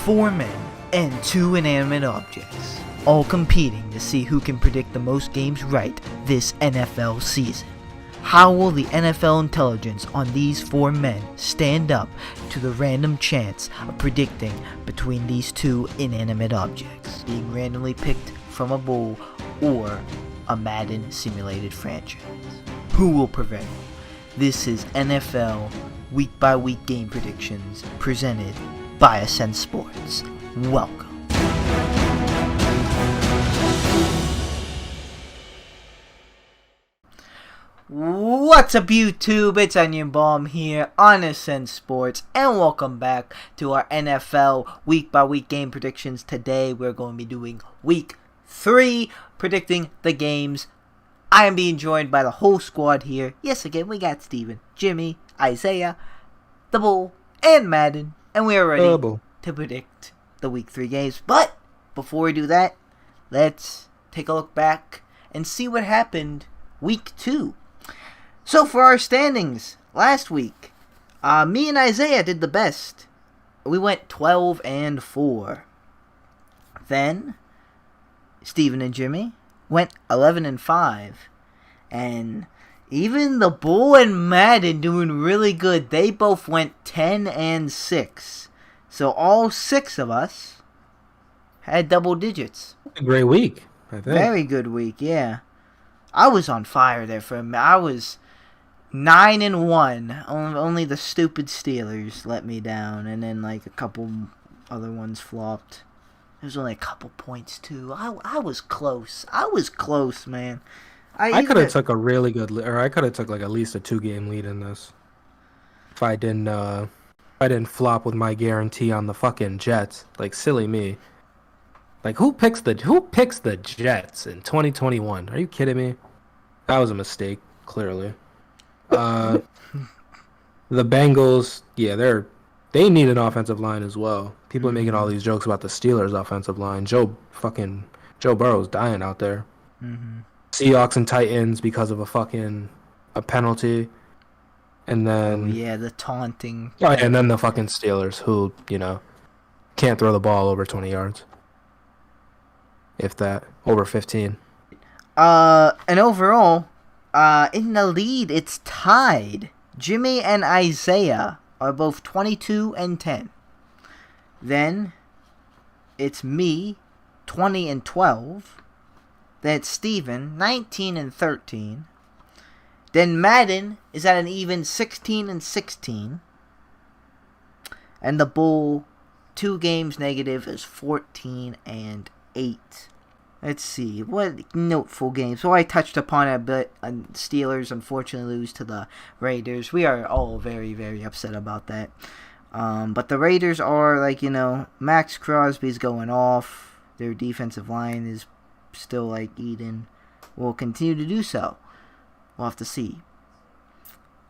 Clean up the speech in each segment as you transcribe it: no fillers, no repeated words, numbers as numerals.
4 men and 2 inanimate objects, all competing to see who can predict the most games right this NFL season. How will the NFL intelligence on these 4 men stand up to the random chance of predicting between these 2 inanimate objects being randomly picked from a bowl or a Madden simulated franchise? Who will prevail? This is NFL week by week game predictions presented by Ascent Sports. Welcome. What's up YouTube, it's Onion Bomb here on Ascent Sports, and welcome back to our NFL week by week game predictions. Today we're going to be doing week 3, predicting the games. I am being joined by the whole squad here. Yes, again, we got Steven, Jimmy, Isaiah, the Bull, and Madden, and we are ready to predict the week 3 games. But before we do that, let's take a look back and see what happened week 2. So for our standings, last week, me and Isaiah did the best. We went 12-4. Then, Steven and Jimmy went 11-5. And even the Bull and Madden doing really good. They both went 10-6. So all 6 of us had double digits. A great week, I think. Very good week, yeah. I was on fire there for a minute. I was 9-1. Only the stupid Steelers let me down, and then like a couple other ones flopped. It was only a couple points too. I was close. I was close, man. I could have took a really good, or I could have took like at least a 2-game lead in this. If I didn't flop with my guarantee on the fucking Jets, like silly me. Like who picks the Jets in 2021? Are you kidding me? That was a mistake, clearly. The Bengals, yeah, they need an offensive line as well. People are making all these jokes about the Steelers' offensive line. Joe Burrow's dying out there. Mm-hmm. Seahawks and Titans because of a penalty, and then the taunting. Oh, yeah, and then the fucking Steelers, who can't throw the ball over 20 yards, if that, over 15. And overall, in the lead, it's tied. Jimmy and Isaiah are both 22-10. Then, it's me, 20-12. Then it's Steven, 19-13. Then Madden is at an even 16-16. And the Bull, 2 games negative, is 14-8. Let's see, what notable games? Well, I touched upon it a bit. Steelers unfortunately lose to the Raiders. We are all very, very upset about that. But the Raiders are, Max Crosby's going off. Their defensive line is still, eating. Will continue to do so. We'll have to see.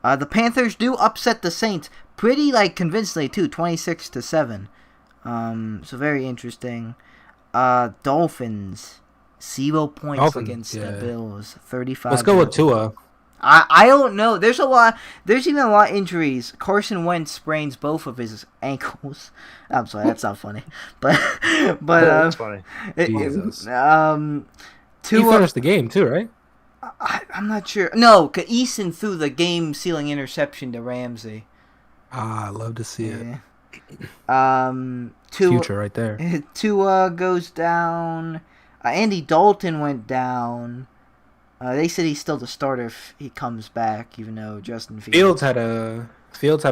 The Panthers do upset the Saints pretty, convincingly, too. 26-7. So, very interesting. Dolphins. 0 points against the Bills. 35. Let's go with Tua. I don't know. There's even a lot of injuries. Carson Wentz sprains both of his ankles. I'm sorry, that's not funny. But that's funny. Jesus. Tua, he finished the game too, right? I'm not sure. No, Eason threw the game-sealing interception to Ramsey. I love to see it. Future right there. Tua goes down. Andy Dalton went down. They said he's still the starter if he comes back, even though Justin Fields had a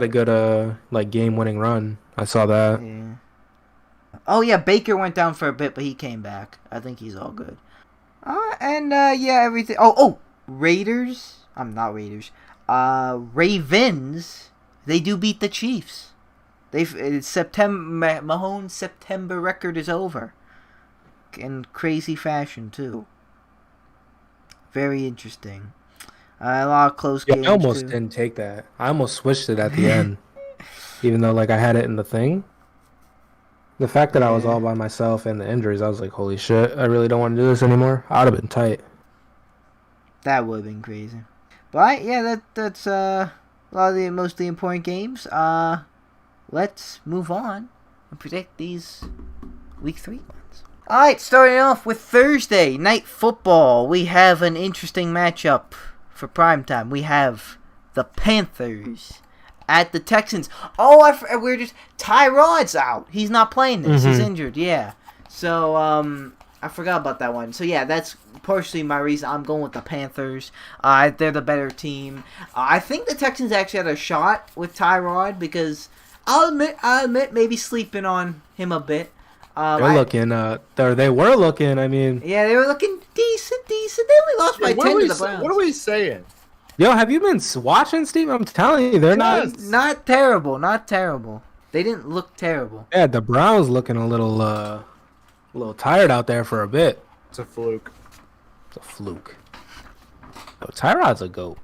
good game-winning run. I saw that. Yeah. Oh yeah, Baker went down for a bit, but he came back. I think he's all good. Everything. Raiders. I'm not Raiders. Ravens. They do beat the Chiefs. Mahomes' September record is over. In crazy fashion, too. Very interesting. A lot of close games, I almost didn't take that. I almost switched it at the end. Even though, I had it in the thing. The fact that I was all by myself and the injuries, I was like, holy shit, I really don't want to do this anymore. I would have been tight. That would have been crazy. But, yeah, that's a lot of the most important games. Let's move on and predict these Week 3 ones. Alright, starting off with Thursday Night Football. We have an interesting matchup for primetime. We have the Panthers at the Texans. Oh, we're just... Tyrod's out. He's not playing this. He's injured, yeah. So, I forgot about that one. So, yeah, that's partially my reason. I'm going with the Panthers. They're the better team. I think the Texans actually had a shot with Tyrod because I'll admit maybe sleeping on him a bit. They were looking, I mean... Yeah, they were looking decent. They only lost by 10 to the Browns. What are we saying? Yo, have you been watching, Steve? I'm telling you, they're not terrible. Not terrible. They didn't look terrible. Yeah, the Browns looking a little tired out there for a bit. It's a fluke. Oh, Tyrod's a GOAT.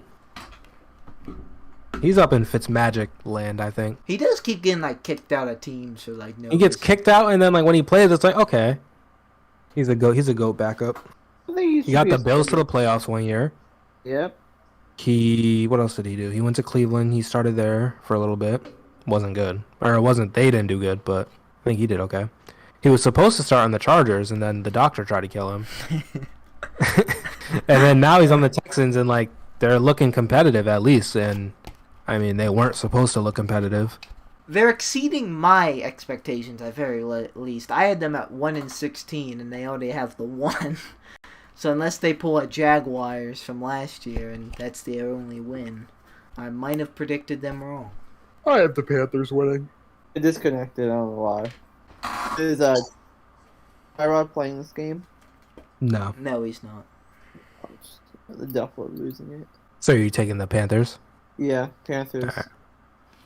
He's up in Fitzmagic land, I think. He does keep getting kicked out of teams for no. He gets kicked out, and then when he plays, it's okay. He's a GOAT. He's a GOAT backup. He got the Bills to the playoffs one year. Yep. What else did he do? He went to Cleveland. He started there for a little bit. Wasn't good. Or it wasn't, they didn't do good, but I think he did okay. He was supposed to start on the Chargers, and then the doctor tried to kill him. And then now he's on the Texans, and they're looking competitive at least. And I mean, they weren't supposed to look competitive. They're exceeding my expectations at very least. I had them at 1-16, and they already have the 1. So unless they pull a Jaguars from last year, and that's their only win, I might have predicted them wrong. I have the Panthers winning. I disconnected, I don't know why. Is Tyrod playing this game? No. No, he's not. The Duffler losing it. So are you taking the Panthers? Yeah, Panthers. Right.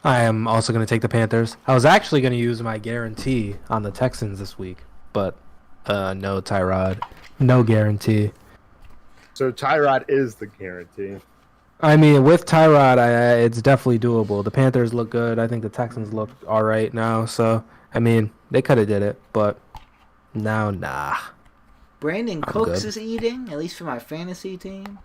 I am also going to take the Panthers. I was actually going to use my guarantee on the Texans this week, but no Tyrod. No guarantee. So Tyrod is the guarantee. I mean, with Tyrod, it's definitely doable. The Panthers look good. I think the Texans look all right now. So, I mean, they could have did it, but now, nah. Brandon Cooks is eating, at least for my fantasy team.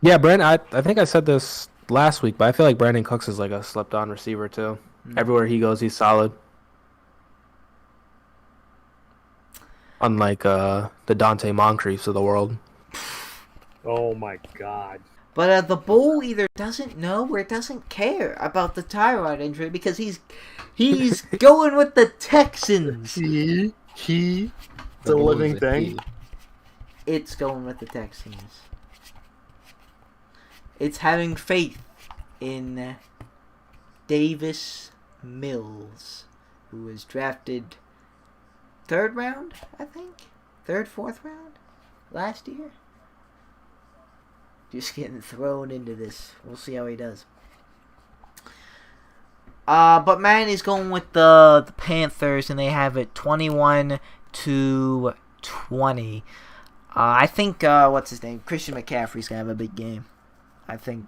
Yeah, Brandon, I think I said this last week, but I feel like Brandon Cooks is a slept-on receiver, too. Everywhere he goes, he's solid. Unlike the Dante Moncriefs of the world. Oh, my God. But the Bull either doesn't know or doesn't care about the Tyrod injury because he's going with the Texans. It's a living thing. It's going with the Texans. It's having faith in Davis Mills, who was drafted 3rd round, I think? 3rd, 4th round? Last year? Just getting thrown into this. We'll see how he does. But man is going with the Panthers, and they have it 21-20. I think what's his name? Christian McCaffrey's gonna have a big game. I think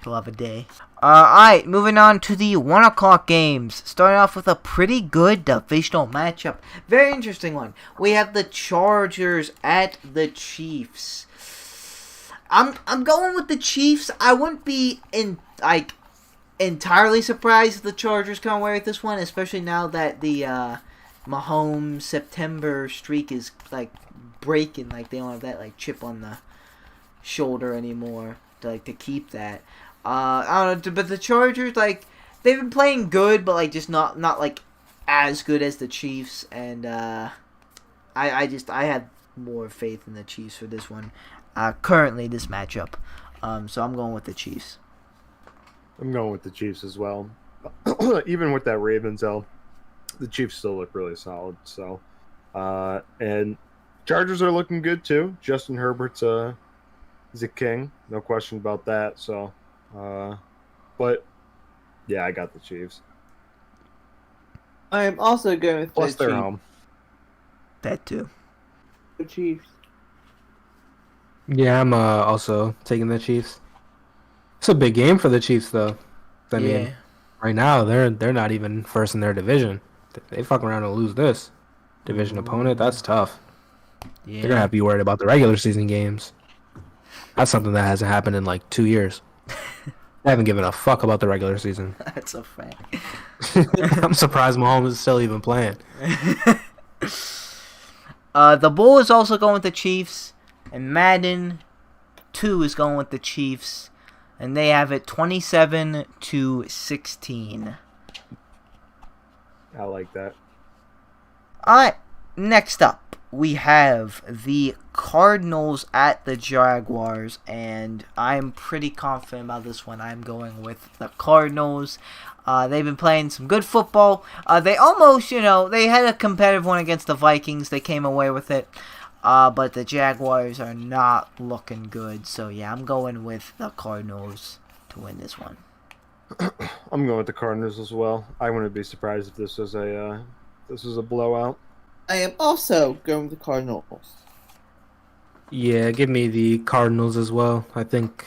he'll have a day. Alright, moving on to the 1 o'clock games. Starting off with a pretty good divisional matchup. Very interesting one. We have the Chargers at the Chiefs. I'm going with the Chiefs. I wouldn't be entirely surprised if the Chargers come away with this one, especially now that the Mahomes September streak is breaking. They don't have that chip on the shoulder anymore to keep that. I don't know, but the Chargers they've been playing good, but just not as good as the Chiefs, and I have more faith in the Chiefs for this one. Currently, this matchup. So I'm going with the Chiefs. I'm going with the Chiefs as well. Even with that Ravens L, the Chiefs still look really solid. So, and Chargers are looking good too. Justin Herbert's is a king, no question about that. So, but yeah, I got the Chiefs. I'm also going with Plus the they're Chiefs. home. That too. The Chiefs. Yeah, I'm also taking the Chiefs. It's a big game for the Chiefs, though. I mean, right now they're not even first in their division. They fuck around and lose this division opponent. That's tough. Yeah. They're gonna have to be worried about the regular season games. That's something that hasn't happened in 2 years. I haven't given a fuck about the regular season. That's a fact. I'm surprised Mahomes is still even playing. The Bull is also going with the Chiefs, and Madden 2 is going with the Chiefs, and they have it 27-16. I like that. Alright, next up, we have the Cardinals at the Jaguars, and I'm pretty confident about this one. I'm going with the Cardinals. They've been playing some good football. They almost, they had a competitive one against the Vikings. They came away with it. But the Jaguars are not looking good. So, yeah, I'm going with the Cardinals to win this one. I'm going with the Cardinals as well. I wouldn't be surprised if this was a blowout. I am also going with the Cardinals. Yeah, give me the Cardinals as well. I think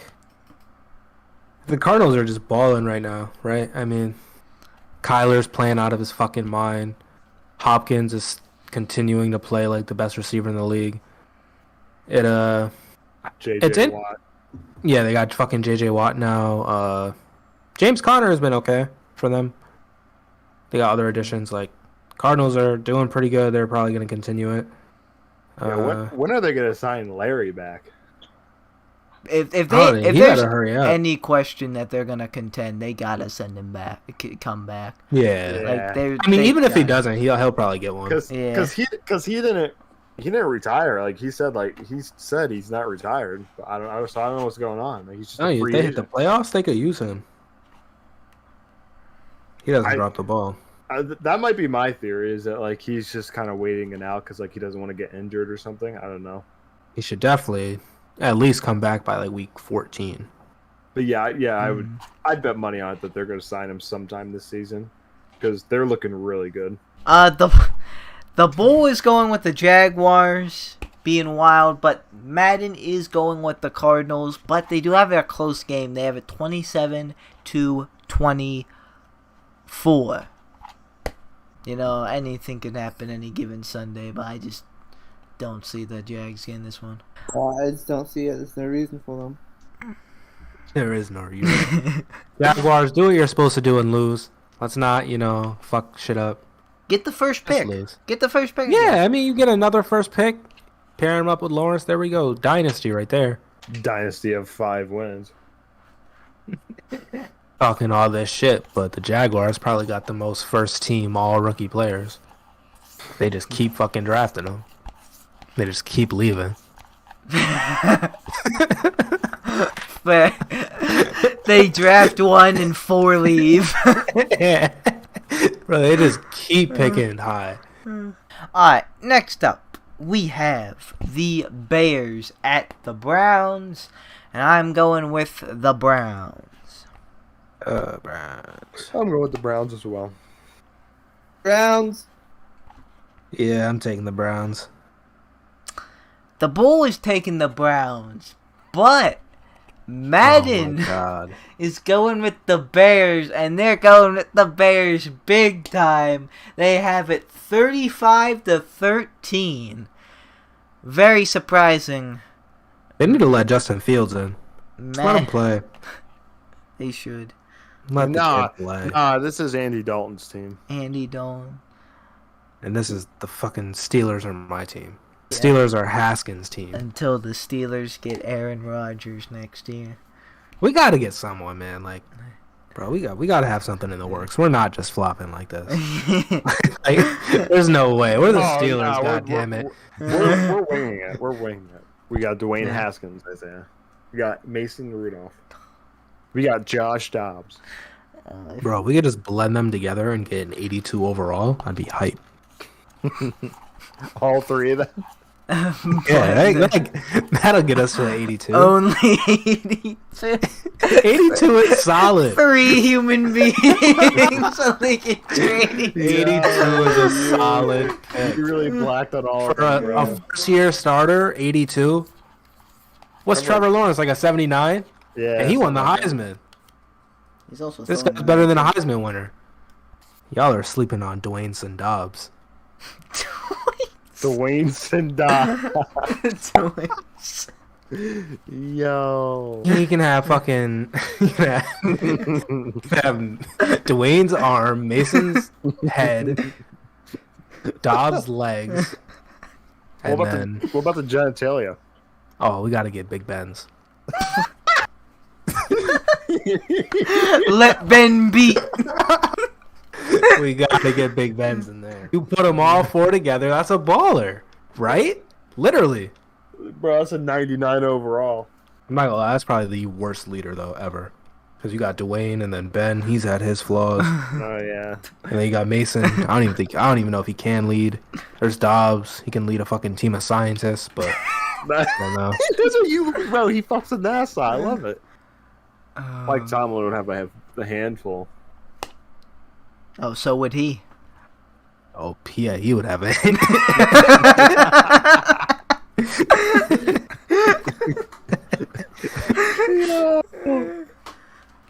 the Cardinals are just balling right now, right? I mean, Kyler's playing out of his fucking mind. Hopkins is continuing to play like the best receiver in the league. J.J. Watt. Yeah, they got fucking J.J. Watt now. James Conner has been okay for them. They got other additions. Like, Cardinals are doing pretty good. They're probably going to continue it. Yeah, when are they going to sign Larry back? If there's hurry up. any question that they're gonna contend, they gotta send him back, come back. Yeah. Like even if he doesn't, he'll probably get one. Because he didn't retire. Like he said he's not retired. But I don't know what's going on. Like, he's just if they hit the playoffs, they could use him. He doesn't drop the ball. That might be my theory. Is that like he's just kind of waiting it out because like he doesn't want to get injured or something. I don't know. He should definitely at least come back by like week 14. But I'd bet money on it that they're going to sign him sometime this season because they're looking really good. The Bull is going with the Jaguars, being wild, but Madden is going with the Cardinals, but they do have a close game. They have it 27-24. Anything can happen any given Sunday, but I just don't see the Jags getting this one. I just don't see it. There's no reason for them. There is no reason. Jaguars, do what you're supposed to do and lose. Let's not, fuck shit up. Get the first pick. Get the first pick. Yeah, I mean, you get another first pick. Pair him up with Lawrence. There we go. Dynasty right there. Dynasty of 5 wins. Talking all this shit, but the Jaguars probably got the most first team all rookie players. They just keep fucking drafting them. They just keep leaving. But they draft 1 and 4 leave. Yeah. Bro, they just keep picking high. Alright, next up, we have the Bears at the Browns, and I'm going with the Browns. Browns. I'm going with the Browns as well. Browns. Yeah, I'm taking the Browns. The Bull is taking the Browns, but Madden is going with the Bears, and they're going with the Bears big time. They have it 35-13. Very surprising. They need to let Justin Fields in. Let him play. They should. Let the kid play. This is Andy Dalton's team. Andy Dalton. And this is the fucking Steelers are my team. Yeah. Steelers are Haskins' team. Until the Steelers get Aaron Rodgers next year. We got to get someone, man. Like, bro, we got to have something in the works. We're not just flopping like this. There's no way. We're the Steelers, goddammit. We're winging it. We're winging it. We got Dwayne Haskins, Isaiah. We got Mason Rudolph. We got Josh Dobbs. Bro, we could just blend them together and get an 82 overall. I'd be hyped. All 3 of them? Yeah, that'll get us to 82. Only 82. 82 is solid. 3 human beings so they can trade. 82 is a solid pick. You really blacked on all for a first-year starter. 82. What's Trevor Lawrence, like a 79? Yeah, and he won the Heisman. He's also this guy's better than a Heisman winner. Y'all are sleeping on Dwayne Dobbs. Dwayne Dobbs. Yo. He can have fucking. He can have Dwayne's arm, Mason's head, Dobbs' legs, and then. What about the genitalia? Oh, we gotta get Big Ben's. Let Ben beat. We gotta get Big Ben's in there. You put them all four together, that's a baller, right? Literally. Bro, that's a 99 overall. I'm not gonna lie, that's probably the worst leader though ever. Because you got Dwayne and then Ben, he's had his flaws. Oh yeah. And then you got Mason. I don't even know if he can lead. There's Dobbs. He can lead a fucking team of scientists, but I don't know. That's what you, bro. He fucks with NASA. I love it. Like Tomlin would have a handful. Oh, so would he. Oh, yeah, he would have it.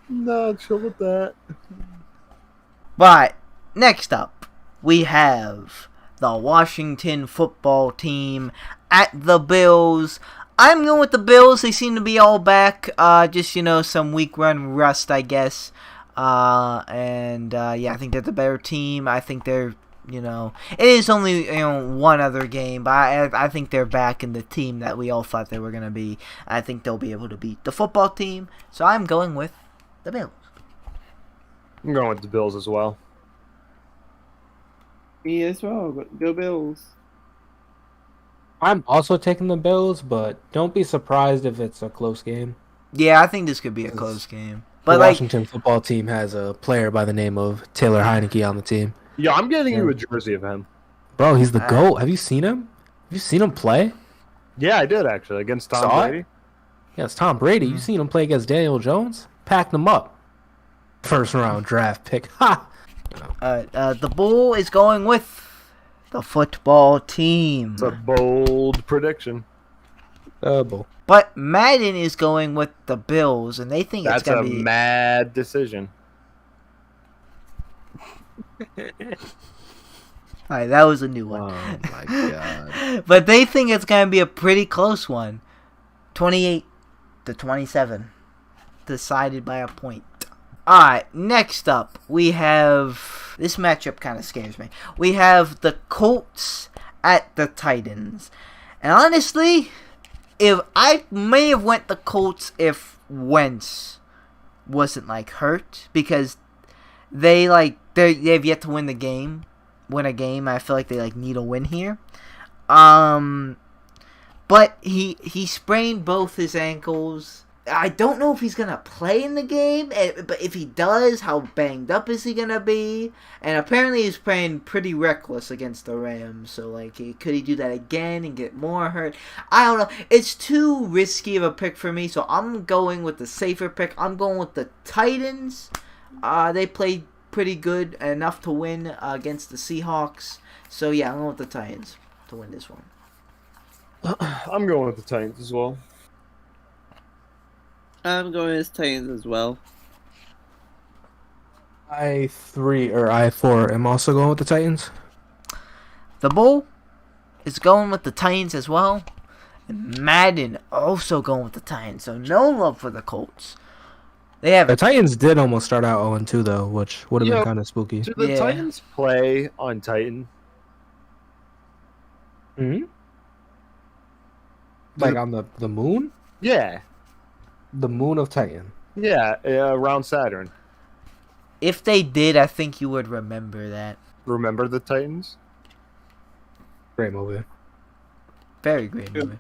No, chill with that. But next up, we have the Washington football team at the Bills. I'm going with the Bills. They seem to be all back. Just, some week run rust, I guess. Yeah, I think they're the better team. I think they're, it is only, one other game, but I think they're back in the team that we all thought they were going to be. I think they'll be able to beat the football team. So I'm going with the Bills. I'm going with the Bills as well. Me as well. Go Bills. I'm also taking the Bills, but don't be surprised if it's a close game. Yeah, I think this could be a close game. But the Washington football team has a player by the name of Taylor Heineke on the team. Yeah, I'm getting you a jersey of him. Bro, he's the GOAT. Have you seen him? Have you seen him play? Yeah, I did actually against Tom Brady. Yeah, it's Tom Brady. You seen him play against Daniel Jones? Packed him up. First round draft pick. Ha! The Bull is going with the football team. It's a bold prediction. Bull. But Madden is going with the Bills, and they think it's going to be... That's a mad decision. Alright, that was a new one. Oh, my God. But they think it's going to be a pretty close one. 28-27. Decided by a point. Alright, next up, we have... This matchup kind of scares me. We have the Colts at the Titans. And honestly, if I may have went the Colts if Wentz wasn't, hurt. Because they've yet to win a game. I feel like they, need a win here. But he sprained both his ankles. I don't know if he's going to play in the game, but if he does, how banged up is he going to be? And apparently he's playing pretty reckless against the Rams, so, could he do that again and get more hurt? I don't know. It's too risky of a pick for me, so I'm going with the safer pick. I'm going with the Titans. They played pretty good, enough to win against the Seahawks. So, yeah, I'm going with the Titans to win this one. I'm going with the Titans as well. I'm going with Titans as well. I 4 am also going with the Titans. The Bull is going with the Titans as well. And Madden also going with the Titans. So no love for the Colts. The Titans did almost start out 0-2 though, which would have been kind of spooky. Do the Titans play on Titan? Hmm? Like on the moon? Yeah. The moon of Titan. Yeah, around Saturn. If they did, I think you would remember that. Remember the Titans? Great movie. Very great movie.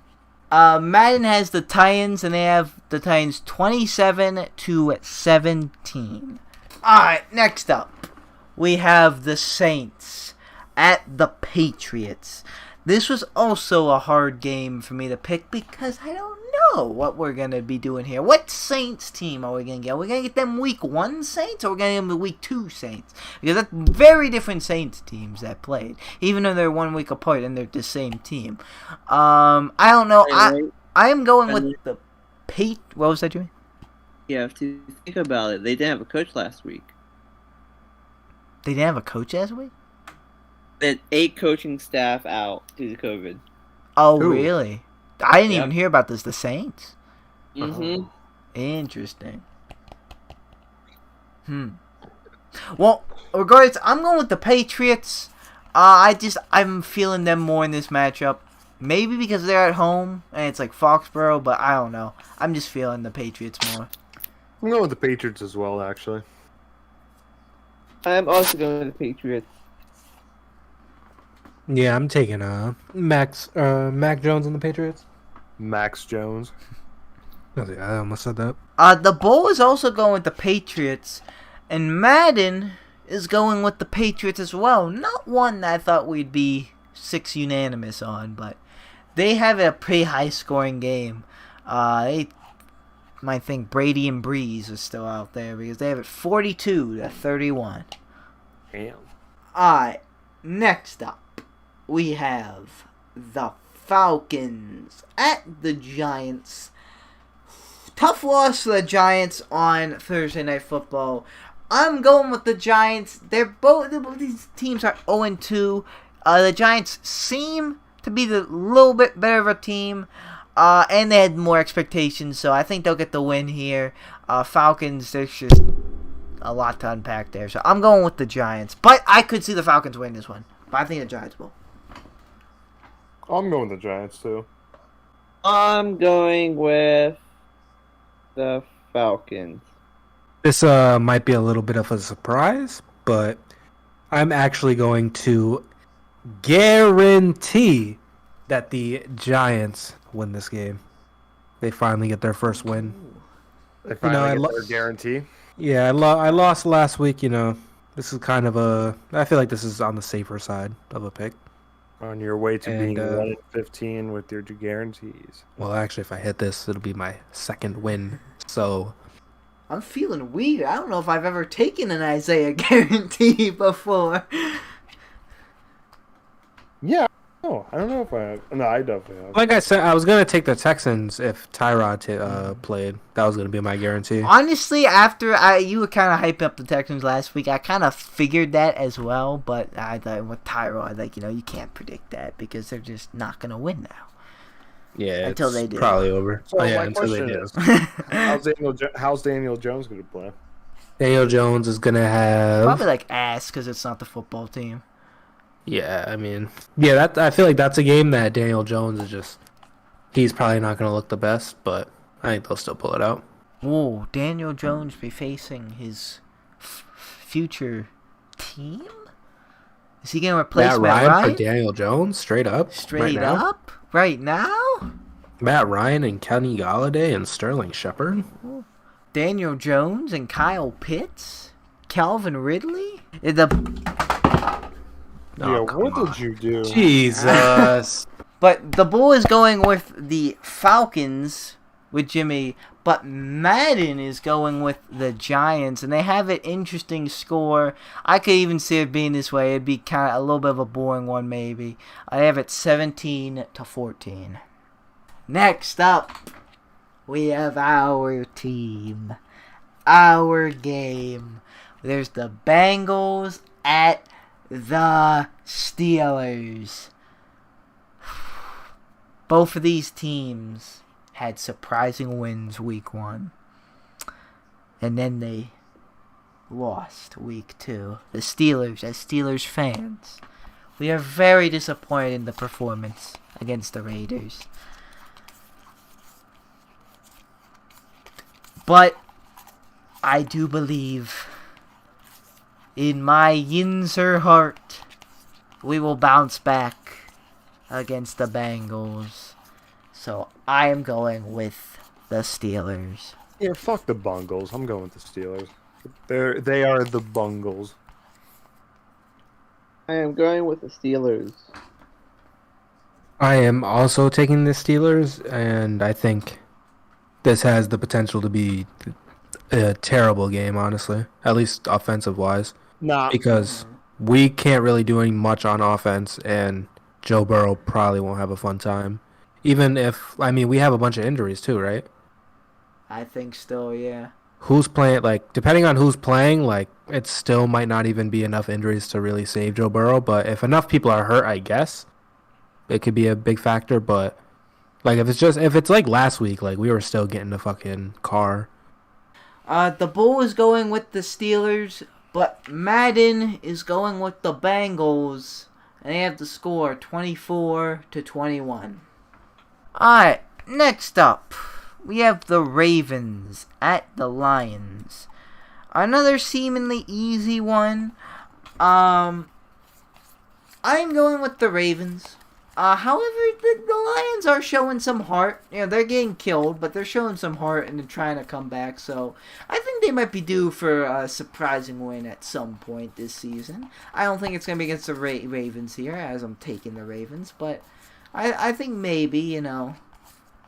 Madden has the Titans, and they have the Titans 27-17. Alright, next up, we have the Saints at the Patriots. This was also a hard game for me to pick because I don't know what we're going to be doing here. What Saints team are we going to get? Are we going to get them week 1 Saints or are we going to get them week 2 Saints? Because that's very different Saints teams that played. Even though they're 1 week apart and they're the same team. I don't know. I am going with the What was that, Jimmy? You have to think about it. They didn't have a coach last week. They didn't have a coach last week? They had 8 coaching staff out due to COVID. Oh, really? I didn't even hear about this. The Saints. Mm-hmm. Interesting. Well, regardless, I'm going with the Patriots. I'm feeling them more in this matchup. Maybe because they're at home and it's like Foxborough, but I don't know. I'm just feeling the Patriots more. I'm going with the Patriots as well, actually. I'm also going with the Patriots. Yeah, I'm taking Mac Jones on the Patriots. Max Jones. I almost said that. The Bull is also going with the Patriots, and Madden is going with the Patriots as well. Not one that I thought we'd be 6 unanimous on, but they have a pretty high-scoring game. They might think Brady and Breeze are still out there because they have it 42-31. Damn. Alright, next up, we have the Falcons at the Giants. Tough loss for the Giants on Thursday Night Football. I'm going with the Giants. Both these teams are 0-2. The Giants seem to be the little bit better of a team, and they had more expectations, so I think they'll get the win here. Falcons, there's just a lot to unpack there, so I'm going with the Giants. But I could see the Falcons win this one, but I think the Giants will. I'm going with the Giants, too. I'm going with the Falcons. This might be a little bit of a surprise, but I'm actually going to guarantee that the Giants win this game. They finally get their first win. They finally get their guarantee. Yeah, I lost last week. This is kind of I feel like this is on the safer side of a pick. On your way to being 1-15 with your guarantees. Well, actually, if I hit this, it'll be my second win. So I'm feeling weird. I don't know if I've ever taken an Isaiah guarantee before. Yeah. Oh, I don't know if I have. No, I definitely have. Like I said, I was going to take the Texans if Tyrod played. That was going to be my guarantee. Honestly, after you were kind of hyping up the Texans last week, I kind of figured that as well. But I thought with Tyrod, you can't predict that because they're just not going to win now. Yeah, until they do. Probably over. So until they do. How's Daniel Jones going to play? Daniel Jones is going to have... Probably ass because it's not the football team. Yeah, I feel like that's a game that Daniel Jones is just... He's probably not going to look the best, but I think they'll still pull it out. Whoa, Daniel Jones be facing his future team? Is he going to replace Matt Ryan? For Daniel Jones, straight up? Right now? Matt Ryan and Kenny Golladay and Sterling Shepard? Daniel Jones and Kyle Pitts? Calvin Ridley? What did you do? Jesus. But the Bull is going with the Falcons with Jimmy, but Madden is going with the Giants, and they have an interesting score. I could even see it being this way. It'd be kind of a little bit of a boring one, maybe. I have it 17-14. Next up, we have our team, our game. There's the Bengals at the Steelers. Both of these teams had surprising wins week 1. And then they lost week 2. The Steelers, as Steelers fans, we are very disappointed in the performance against the Raiders. But I do believe in my Yinzer heart we will bounce back against the Bengals. So I am going with the Steelers. Yeah, fuck the Bungles. I'm going with the Steelers. They are the Bungles. I am going with the Steelers. I am also taking the Steelers, and I think this has the potential to be a terrible game, honestly. At least offensive-wise. Nah. Because we can't really do any much on offense, and Joe Burrow probably won't have a fun time. Even if, we have a bunch of injuries too, right? I think still, yeah. Who's playing, depending on who's playing, it still might not even be enough injuries to really save Joe Burrow. But if enough people are hurt, I guess it could be a big factor. But Like if it's like last week, like we were still getting a fucking car. The Bull is going with the Steelers, but Madden is going with the Bengals, and they have the score 24-21. Alright, next up, we have the Ravens at the Lions. Another seemingly easy one. I'm going with the Ravens. However, the Lions are showing some heart. You know, they're getting killed, but they're showing some heart and they're trying to come back. So, I think they might be due for a surprising win at some point this season. I don't think it's going to be against the Ravens here, as I'm taking the Ravens. But I think maybe, you know,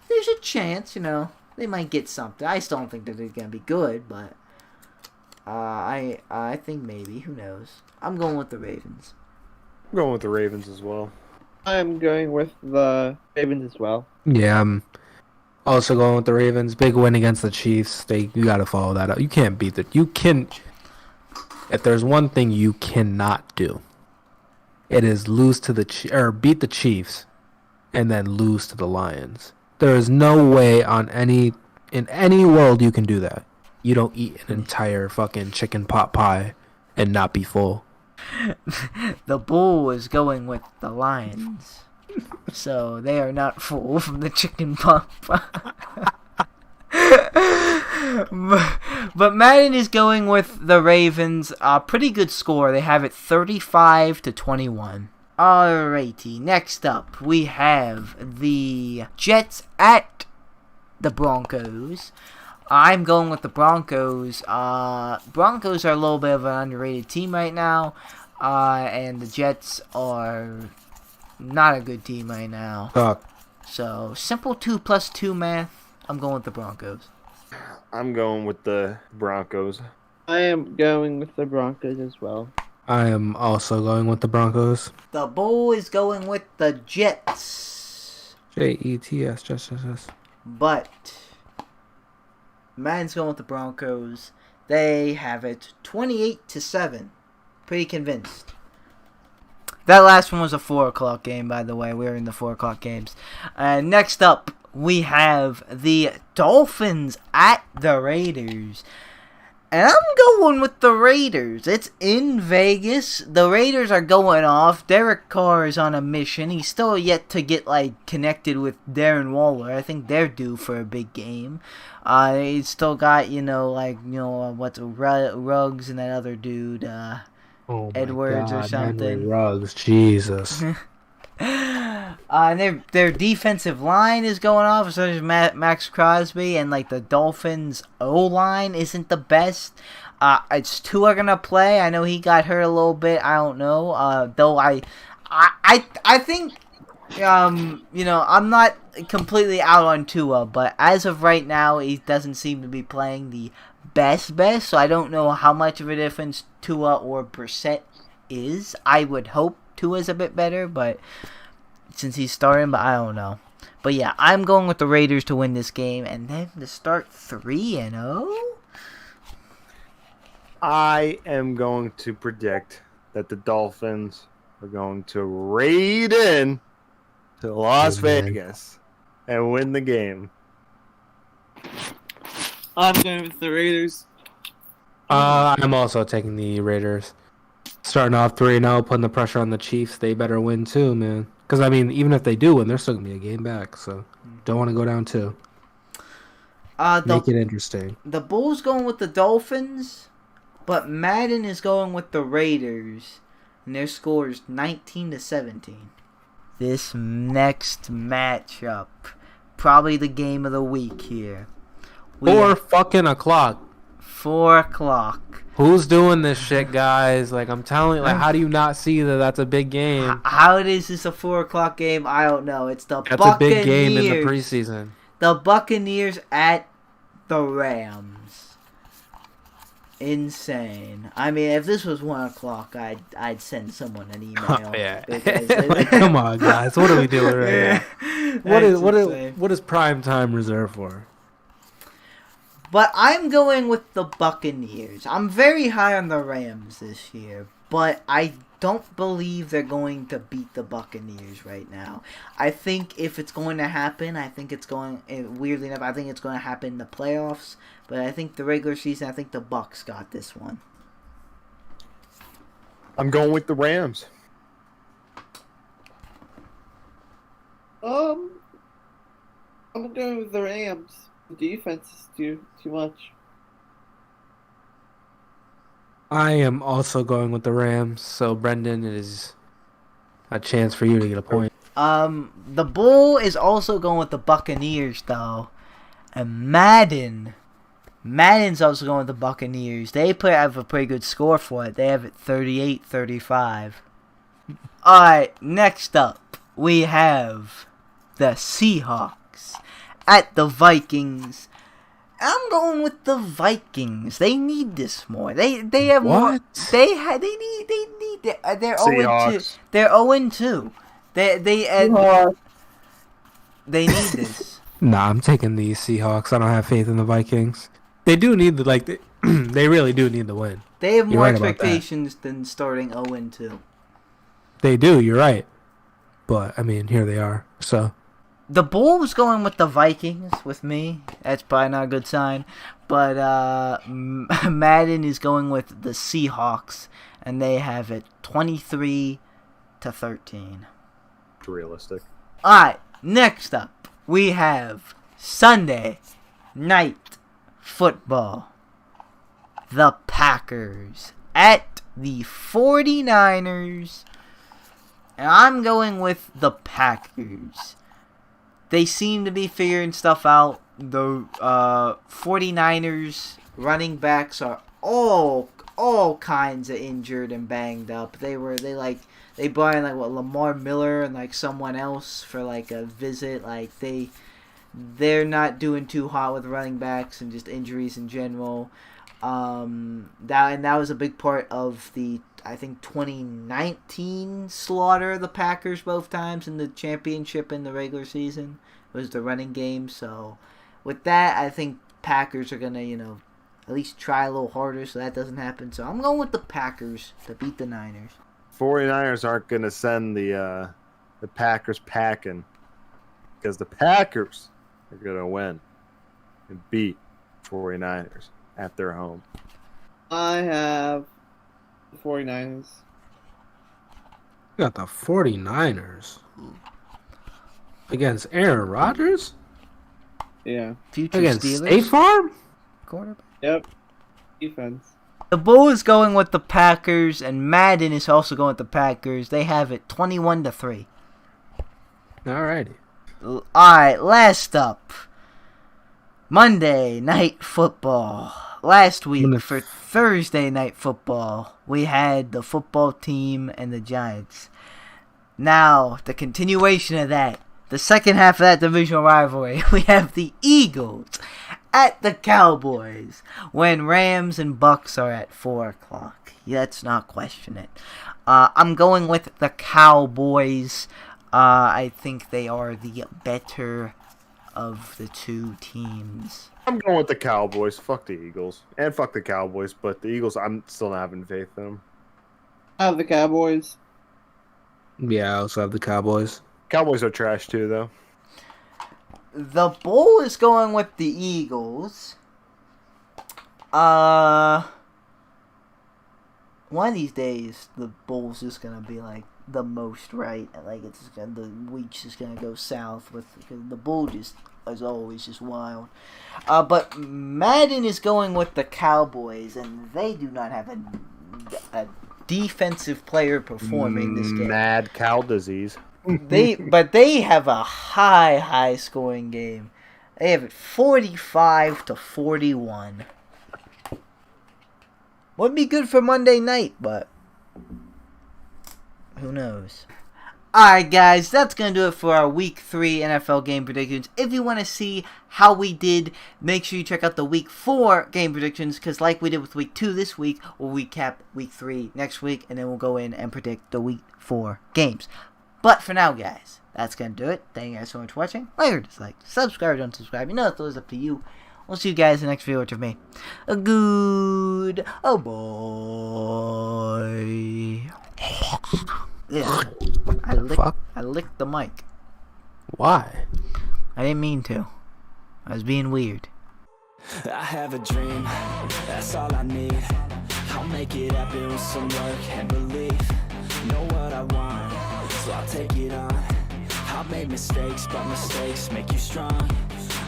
there's a chance, you know, they might get something. I still don't think that they're going to be good, but I think maybe. Who knows? I'm going with the Ravens. I'm going with the Ravens as well. I'm going with the Ravens as well. Yeah, I'm also going with the Ravens. Big win against the Chiefs. You got to follow that up. You can't beat it. If there's one thing you cannot do, it is beat the Chiefs and then lose to the Lions. There is no way in any world you can do that. You don't eat an entire fucking chicken pot pie and not be full. The Bull is going with the Lions, so they are not full from the chicken pot pie. But Madden is going with the Ravens. Pretty good score. They have it 35-21. Alrighty, next up we have the Jets at the Broncos. I'm going with the Broncos. Broncos are a little bit of an underrated team right now, and the Jets are not a good team right now. So, simple 2 plus 2 math, I'm going with the Broncos. I'm going with the Broncos. I am going with the Broncos as well. I am also going with the Broncos. The Bull is going with the Jets. Jets, Jets. But Madden's going with the Broncos. They have it 28-7. Pretty convinced. That last one was a 4 o'clock game, by the way. We're in the 4 o'clock games. Next up, we have the Dolphins at the Raiders. And I'm going with the Raiders. It's in Vegas. The Raiders are going off. Derek Carr is on a mission. He's still yet to get connected with Darren Waller. I think they're due for a big game. He's still got what's Ruggs and that other dude, Edwards or something. Henry Ruggs, Jesus. And their defensive line is going off, so there's Max Crosby, and the Dolphins O-line isn't the best. It's Tua gonna play. I know he got hurt a little bit. I don't know. Though I think I'm not completely out on Tua, but as of right now, he doesn't seem to be playing the best. So I don't know how much of a difference Tua or Brissett is. I would hope Tua's a bit better, but since he's starting, but I don't know. But yeah, I'm going with the Raiders to win this game and then to start 3-0. I am going to predict that the Dolphins are going to raid in to Las Vegas and win the game. I'm going with the Raiders. I'm also taking the Raiders. Starting off 3-0, putting the pressure on the Chiefs. They better win too, man. Because, even if they do win, they're still going to be a game back. So, don't want to go down 2. Make it interesting. The Bulls going with the Dolphins, but Madden is going with the Raiders. And their score is 19-17. This next matchup, probably the game of the week here. 4 fucking o'clock. 4 o'clock. Who's doing this shit, guys? I'm telling you, how do you not see that that's a big game? How is this a 4 o'clock game? I don't know. It's the Buccaneers. Buccaneers. That's a big game in the preseason. The Buccaneers at the Rams. Insane. If this was 1 o'clock, I'd send someone an email. Oh, yeah. Come on, guys. What are we doing right now? What is prime time reserved for? But I'm going with the Buccaneers. I'm very high on the Rams this year, but I don't believe they're going to beat the Buccaneers right now. I think if it's going to happen, I think it's going, weirdly enough, I think it's going to happen in the playoffs. But I think the regular season, I think the Bucs got this one. I'm going with the Rams. I'm going with the Rams. The defense is too much. I am also going with the Rams, so Brenden, it is a chance for you to get a point. The Bull is also going with the Buccaneers, though. And Madden's also going with the Buccaneers. They have a pretty good score for it. They have it 38-35. Alright, next up, we have the Seahawks at the Vikings. I'm going with the Vikings. They need this more. They have what? More. They need. They're 0-2. They're 0-2. They need this. Nah, I'm taking the Seahawks. I don't have faith in the Vikings. They do need they really do need the win. They have more right expectations than starting 0-2. They do. You're right. But I mean, here they are. So. The Bulls going with the Vikings with me. That's probably not a good sign. But Madden is going with the Seahawks, and they have it 23-13. It's realistic. Alright, next up, we have Sunday Night Football. The Packers at the 49ers. And I'm going with the Packers. They seem to be figuring stuff out. The 49ers running backs are all kinds of injured and banged up. They brought in Lamar Miller and someone else for a visit. They're not doing too hot with running backs and just injuries in general. That was a big part of the 2019 slaughter of the Packers both times in the championship and the regular season. It was the running game. So with that, I think Packers are gonna at least try a little harder so that doesn't happen. So I'm going with the Packers to beat the Niners. 49ers aren't gonna send the Packers packing because the Packers are gonna win and beat 49ers at their home. I have the 49ers. You got the 49ers against Aaron Rodgers? Yeah. Future against Steelers? State Farm? Quarterback? Yep. Defense. The Bull is going with the Packers, and Madden is also going with the Packers. They have it 21-3. Alrighty. Alright, last up. Monday Night Football. Last week, for Thursday Night Football, we had the football team and the Giants. Now, the continuation of that, the second half of that divisional rivalry, we have the Eagles at the Cowboys when Rams and Bucks are at 4 o'clock. Let's not question it. I'm going with the Cowboys. I think they are the better of the two teams. I'm going with the Cowboys. Fuck the Eagles. And fuck the Cowboys, but the Eagles, I'm still not having faith in them. I have the Cowboys. Yeah, I also have the Cowboys. Cowboys are trash too, though. The Bull is going with the Eagles. One of these days, the Bull's just gonna be the most right. The week's just gonna go south because the Bull just is always just wild. But Madden is going with the Cowboys, and they do not have a defensive player performing this game. Mad cow disease. But they have a high scoring game. They have it 45-41. Would be good for Monday night, but who knows? Alright guys, that's going to do it for our Week 3 NFL game predictions. If you want to see how we did, make sure you check out the Week 4 game predictions, because like we did with Week 2 this week, we'll recap Week 3 next week, and then we'll go in and predict the Week 4 games. But for now, guys, that's going to do it. Thank you guys so much for watching. Like or dislike, subscribe or don't subscribe. You know, it's always up to you. We'll see you guys in the next video of me. A good. Oh boy. Yeah. I licked the mic. Why? I didn't mean to. I was being weird. I have a dream, that's all I need. I'll make it happen with some work and belief. Know what I want, so I'll take it on. I'll make mistakes, but mistakes make you strong.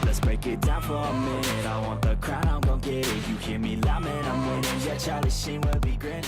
Let's break it down for a minute. I want the crown, I'm gon' get it. You hear me loud, man, I'm winning. Yeah, Charlie Sheen will be grinning.